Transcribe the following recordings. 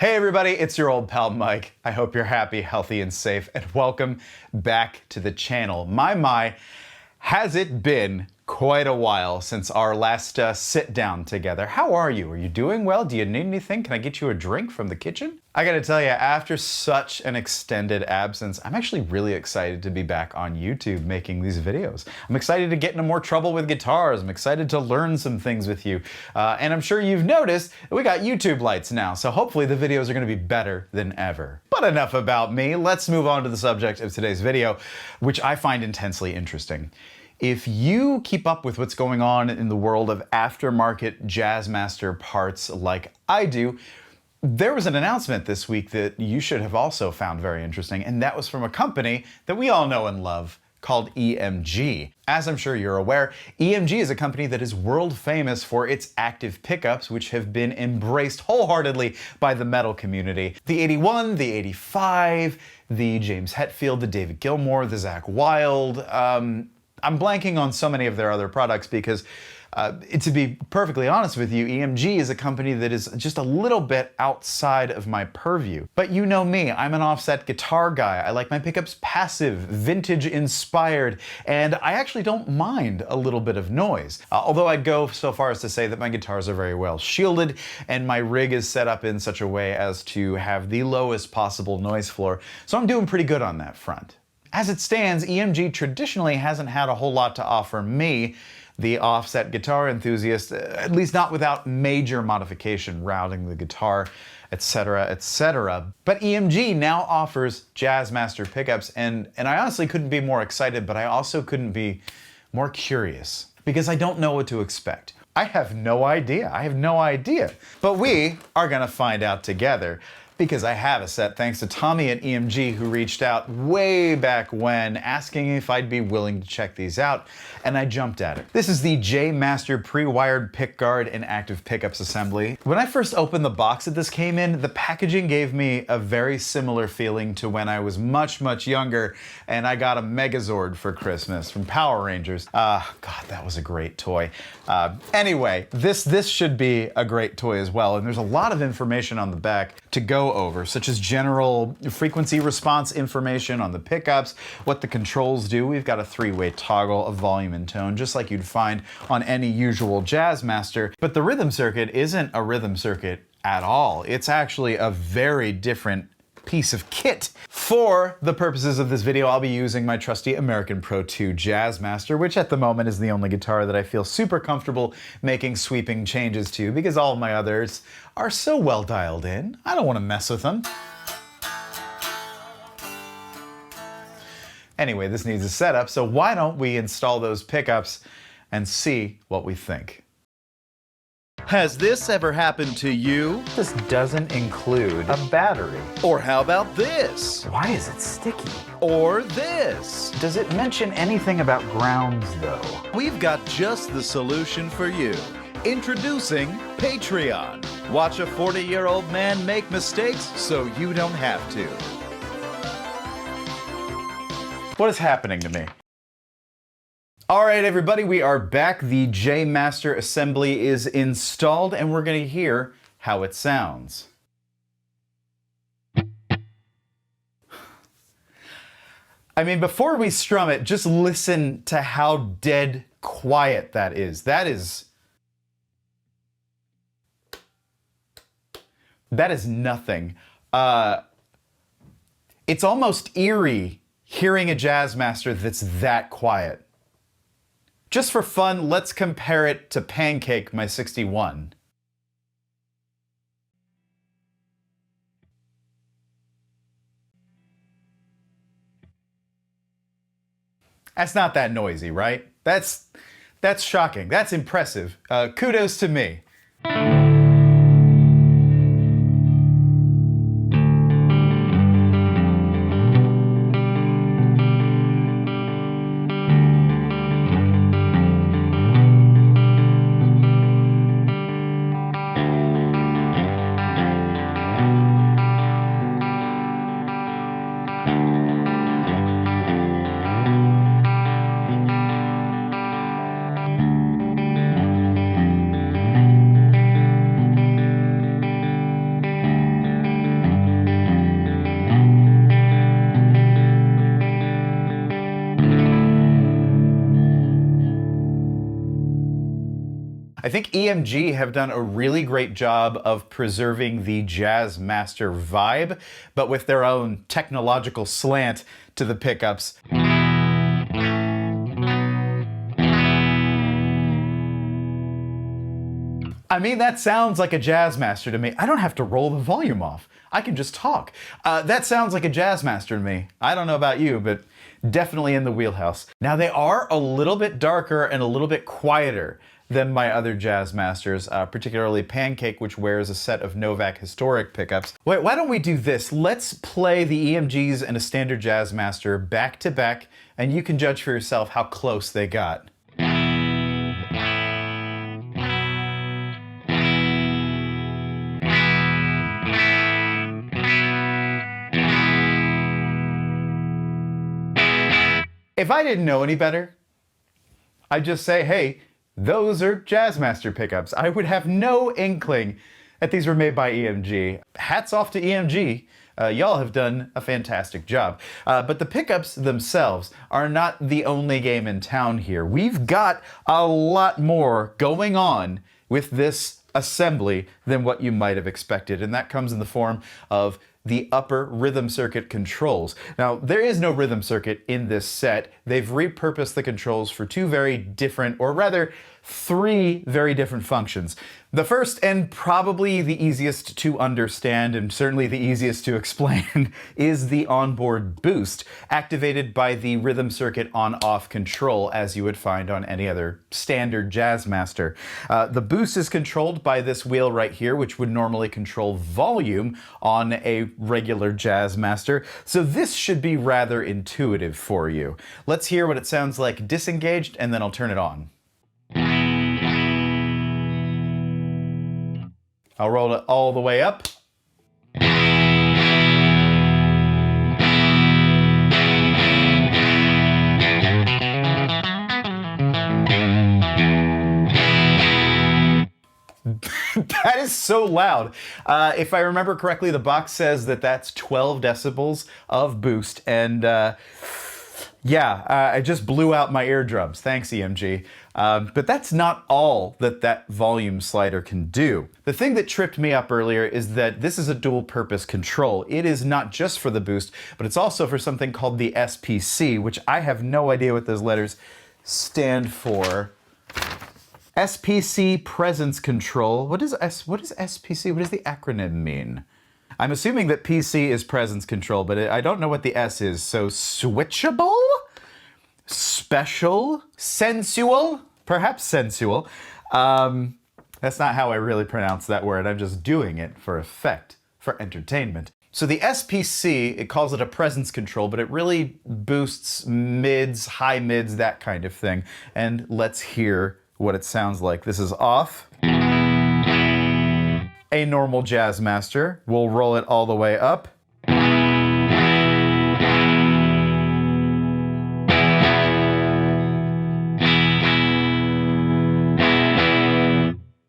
Hey everybody, it's your old pal Mike. I hope you're happy, healthy, and safe, and welcome back to the channel. My, has it been quite a while since our last sit down together. How are you? Are you doing well? Do you need anything? Can I get you a drink from the kitchen? I gotta tell you, after such an extended absence, I'm actually really excited to be back on YouTube making these videos. I'm excited to get into more trouble with guitars. I'm excited to learn some things with you. And I'm sure you've noticed that we got YouTube lights now, so hopefully the videos are gonna be better than ever. But enough about me. Let's move on to the subject of today's video, which I find intensely interesting. If you keep up with what's going on in the world of aftermarket Jazzmaster parts like I do, there was an announcement this week that you should have also found very interesting, and that was from a company that we all know and love called EMG. As I'm sure you're aware, EMG is a company that is world famous for its active pickups, which have been embraced wholeheartedly by the metal community. The 81, the 85, the James Hetfield, the David Gilmour, the Zakk Wylde, I'm blanking on so many of their other products because, to be perfectly honest with you, EMG is a company that is just a little bit outside of my purview. But you know me, I'm an offset guitar guy. I like my pickups passive, vintage inspired, and I actually don't mind a little bit of noise. Although I'd go so far as to say that my guitars are very well shielded and my rig is set up in such a way as to have the lowest possible noise floor. So I'm doing pretty good on that front. As it stands, EMG traditionally hasn't had a whole lot to offer me, the offset guitar enthusiast, at least not without major modification, routing the guitar, etc., etc. But EMG now offers Jazzmaster pickups, and I honestly couldn't be more excited, but I also couldn't be more curious, because I don't know what to expect. I have no idea. But we are gonna find out together, because I have a set thanks to Tommy at EMG, who reached out way back when asking if I'd be willing to check these out, and I jumped at it. This is the JMaster Prewired Pick Guard and Active Pickups assembly. When I first opened the box that this came in, the packaging gave me a very similar feeling to when I was much younger and I got a Megazord for Christmas from Power Rangers. God, that was a great toy. Anyway, this should be a great toy as well, and there's a lot of information on the back to go over, such as general frequency response information on the pickups, what the controls do. We've got a 3-way toggle of volume and tone, just like you'd find on any usual Jazzmaster. But the rhythm circuit isn't a rhythm circuit at all. It's actually a very different piece of kit. For the purposes of this video, I'll be using my trusty American Pro 2 Jazzmaster, which at the moment is the only guitar that I feel super comfortable making sweeping changes to, because all of my others are so well dialed in. I don't want to mess with them. Anyway, this needs a setup, so why don't we install those pickups and see what we think. Has this ever happened to you? This doesn't include a battery. Or how about this? Why is it sticky? Or this? Does it mention anything about grounds though? We've got just the solution for you. Introducing Patreon. Watch a 40-year-old man make mistakes so you don't have to. What is happening to me? All right, everybody, we are back. The JMaster assembly is installed, and we're going to hear how it sounds. I mean, before we strum it, just listen to how dead quiet that is. That is nothing. It's almost eerie hearing a Jazzmaster that's that quiet. Just for fun, let's compare it to Pancake, my 61. That's not that noisy, right? That's shocking. That's impressive. Kudos to me. think EMG have done a really great job of preserving the Jazzmaster vibe, but with their own technological slant to the pickups. I mean, that sounds like a Jazzmaster to me. I don't have to roll the volume off. I can just talk. That sounds like a Jazzmaster to me. I don't know about you, but definitely in the wheelhouse. Now, they are a little bit darker and a little bit quieter than my other Jazzmasters, particularly Pancake, which wears a set of Novak historic pickups. Wait, why don't we do this? Let's play the EMGs and a standard Jazzmaster back to back, and you can judge for yourself how close they got. If I didn't know any better, I'd just say, hey, those are Jazzmaster pickups. I would have no inkling that these were made by EMG. Hats off to EMG. Y'all have done a fantastic job. But the pickups themselves are not the only game in town here. We've got a lot more going on with this assembly than what you might have expected, and that comes in the form of the upper rhythm circuit controls. Now, there is no rhythm circuit in this set. They've repurposed the controls for two very different, or rather, three very different functions. The first, and probably the easiest to understand, and certainly the easiest to explain, is the onboard boost, activated by the rhythm circuit on-off control, as you would find on any other standard Jazzmaster. The boost is controlled by this wheel right here, which would normally control volume on a regular Jazzmaster, so this should be rather intuitive for you. Let's hear what it sounds like disengaged, and then I'll turn it on. I'll roll it all the way up. That is so loud. If I remember correctly, the box says that that's 12 decibels of boost, and I just blew out my eardrums. Thanks, EMG. But that's not all that volume slider can do. The thing that tripped me up earlier is that this is a dual-purpose control. It is not just for the boost, but it's also for something called the SPC, which I have no idea what those letters stand for. SPC Presence Control. What is SPC? What does the acronym mean? I'm assuming that PC is presence control, but I don't know what the S is. So switchable? Special? Sensual? Perhaps sensual. That's not how I really pronounce that word. I'm just doing it for effect, for entertainment. So the SPC, it calls it a presence control, but it really boosts mids, high mids, that kind of thing. And let's hear what it sounds like. This is off. A normal Jazzmaster. We'll roll it all the way up.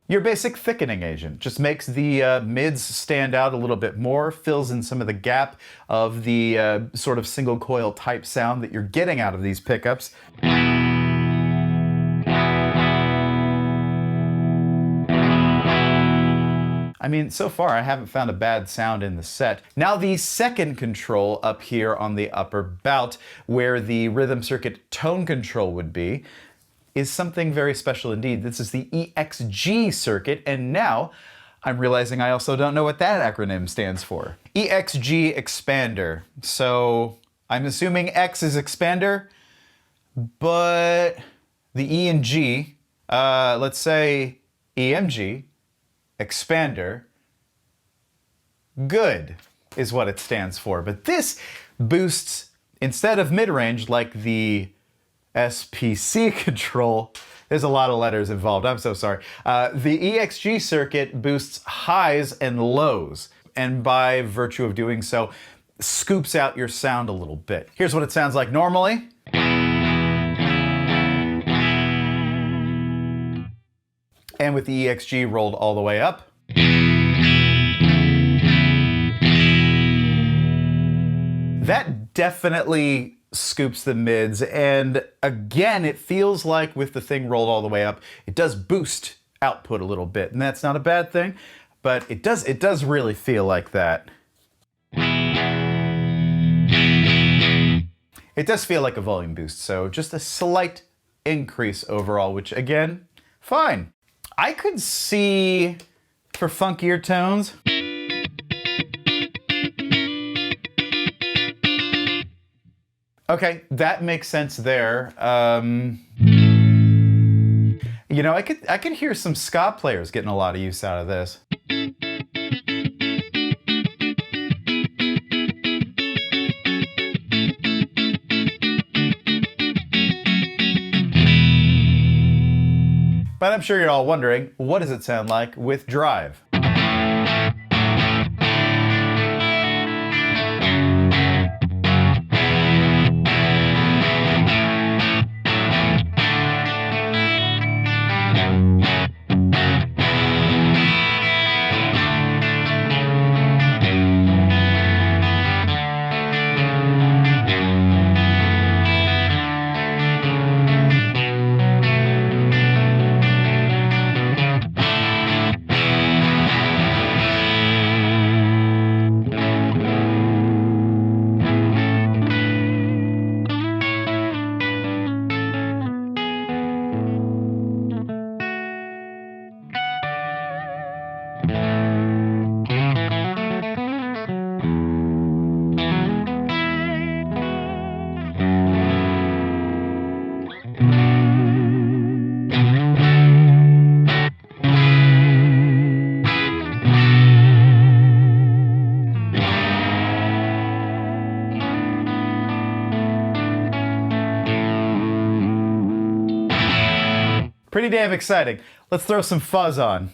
Your basic thickening agent just makes the mids stand out a little bit more, fills in some of the gap of the sort of single coil type sound that you're getting out of these pickups. I mean, so far I haven't found a bad sound in the set. Now the second control up here on the upper bout, where the rhythm circuit tone control would be, is something very special indeed. This is the EXG circuit, and now I'm realizing I also don't know what that acronym stands for. EXG Expander. So I'm assuming X is expander, but the E and G, let's say EMG, expander, good is what it stands for. But this boosts, instead of mid-range like the SPC control, there's a lot of letters involved, I'm so sorry. The EXG circuit boosts highs and lows, and by virtue of doing so, scoops out your sound a little bit. Here's what it sounds like normally. And with the EXG rolled all the way up. That definitely scoops the mids, and again, it feels like with the thing rolled all the way up, it does boost output a little bit, and that's not a bad thing, but it does really feel like that. It does feel like a volume boost, so just a slight increase overall, which again, fine. I could see for funkier tones. Okay, that makes sense there. You know, I could hear some ska players getting a lot of use out of this. But I'm sure you're all wondering, what does it sound like with drive? Pretty damn exciting. Let's throw some fuzz on.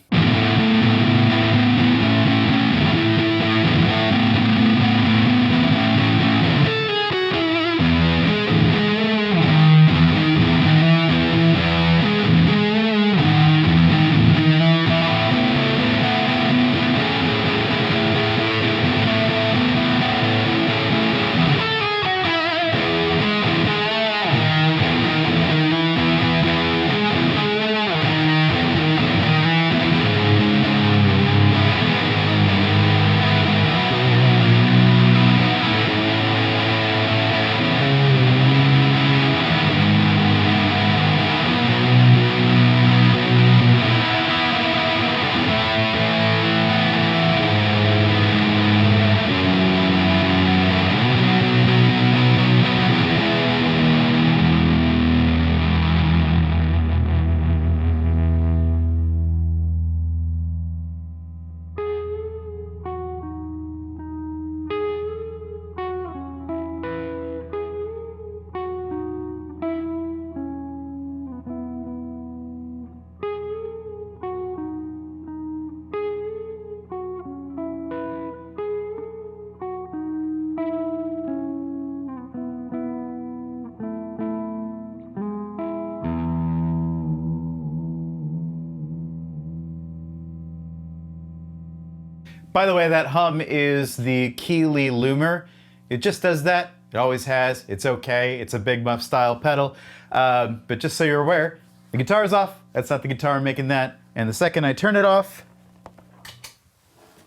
By the way, that hum is the Keeley Loomer. It just does that. It always has. It's okay. It's a big muff style pedal. But just so you're aware, the guitar is off. That's not the guitar making that. And the second I turn it off,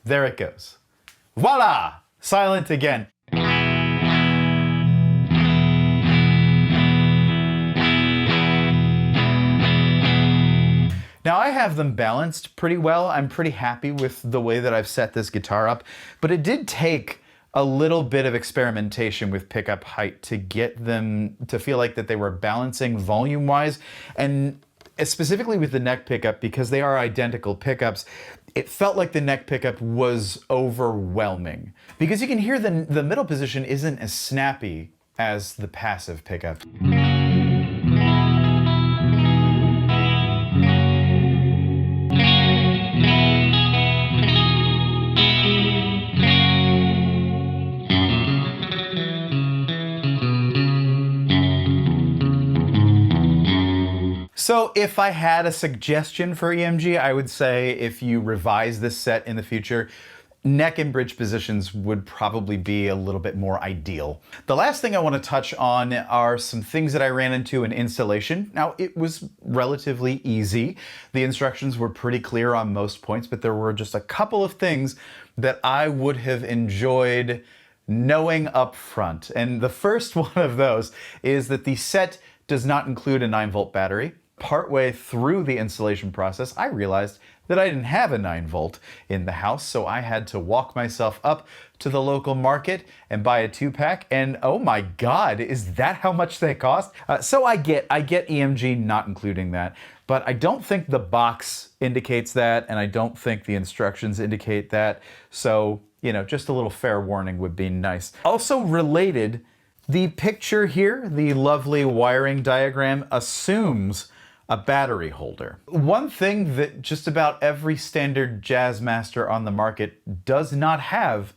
there it goes. Voila! Silent again. Now I have them balanced pretty well. I'm pretty happy with the way that I've set this guitar up, but it did take a little bit of experimentation with pickup height to get them to feel like that they were balancing volume-wise, and specifically with the neck pickup, because they are identical pickups, it felt like the neck pickup was overwhelming. Because you can hear the middle position isn't as snappy as the passive pickup. So if I had a suggestion for EMG, I would say if you revise this set in the future, neck and bridge positions would probably be a little bit more ideal. The last thing I want to touch on are some things that I ran into in installation. Now, it was relatively easy. The instructions were pretty clear on most points, but there were just a couple of things that I would have enjoyed knowing up front. And the first one of those is that the set does not include a 9-volt battery. Partway through the installation process, I realized that I didn't have a 9-volt in the house, so I had to walk myself up to the local market and buy a 2-pack, and oh my God, is that how much they cost? So I get EMG not including that, but I don't think the box indicates that, and I don't think the instructions indicate that, so, you know, just a little fair warning would be nice. Also related, the picture here, the lovely wiring diagram, assumes a battery holder. One thing that just about every standard Jazzmaster on the market does not have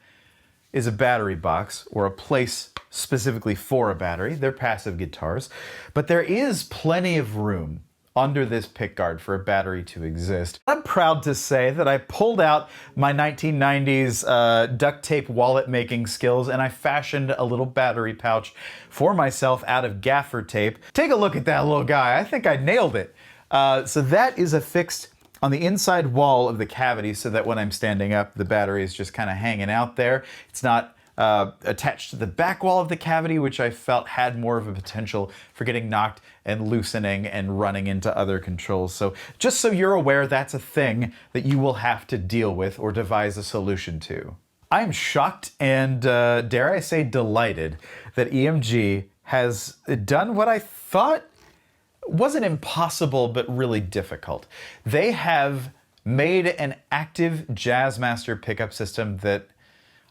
is a battery box or a place specifically for a battery. They're passive guitars, but there is plenty of room under this pickguard for a battery to exist. I'm proud to say that I pulled out my 1990s duct tape wallet making skills and I fashioned a little battery pouch for myself out of gaffer tape. Take a look at that little guy. I think I nailed it. So that is affixed on the inside wall of the cavity so that when I'm standing up, the battery is just kind of hanging out there. It's not attached to the back wall of the cavity, which I felt had more of a potential for getting knocked and loosening and running into other controls. So just so you're aware, that's a thing that you will have to deal with or devise a solution to. I'm shocked and, dare I say, delighted that EMG has done what I thought wasn't impossible, but really difficult. They have made an active Jazzmaster pickup system that,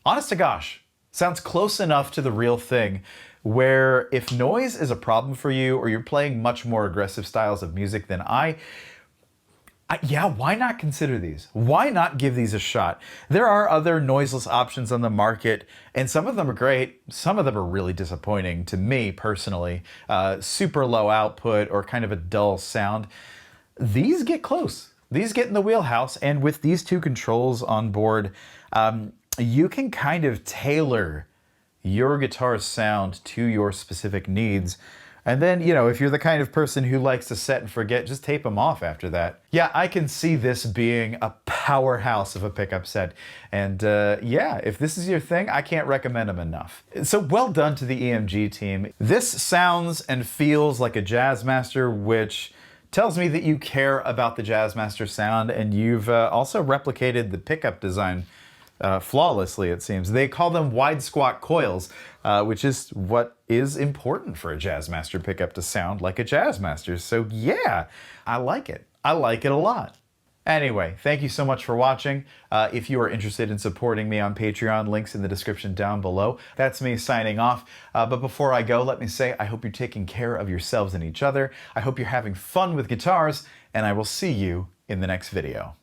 honest to gosh, sounds close enough to the real thing where if noise is a problem for you or you're playing much more aggressive styles of music than yeah, why not consider these? Why not give these a shot? There are other noiseless options on the market, and some of them are great. Some of them are really disappointing to me personally. Super low output or kind of a dull sound. These get close. These get in the wheelhouse, and with these two controls on board, you can kind of tailor your guitar's sound to your specific needs. And then, you know, if you're the kind of person who likes to set and forget, just tape them off after that. Yeah, I can see this being a powerhouse of a pickup set. And yeah, if this is your thing, I can't recommend them enough. So well done to the EMG team. This sounds and feels like a Jazzmaster, which tells me that you care about the Jazzmaster sound, and you've also replicated the pickup design flawlessly, it seems. They call them wide squat coils, which is what is important for a Jazzmaster pickup to sound like a Jazzmaster. So yeah, I like it. I like it a lot. Anyway, thank you so much for watching. If you are interested in supporting me on Patreon, links in the description down below. That's me signing off. But before I go, let me say I hope you're taking care of yourselves and each other. I hope you're having fun with guitars, and I will see you in the next video.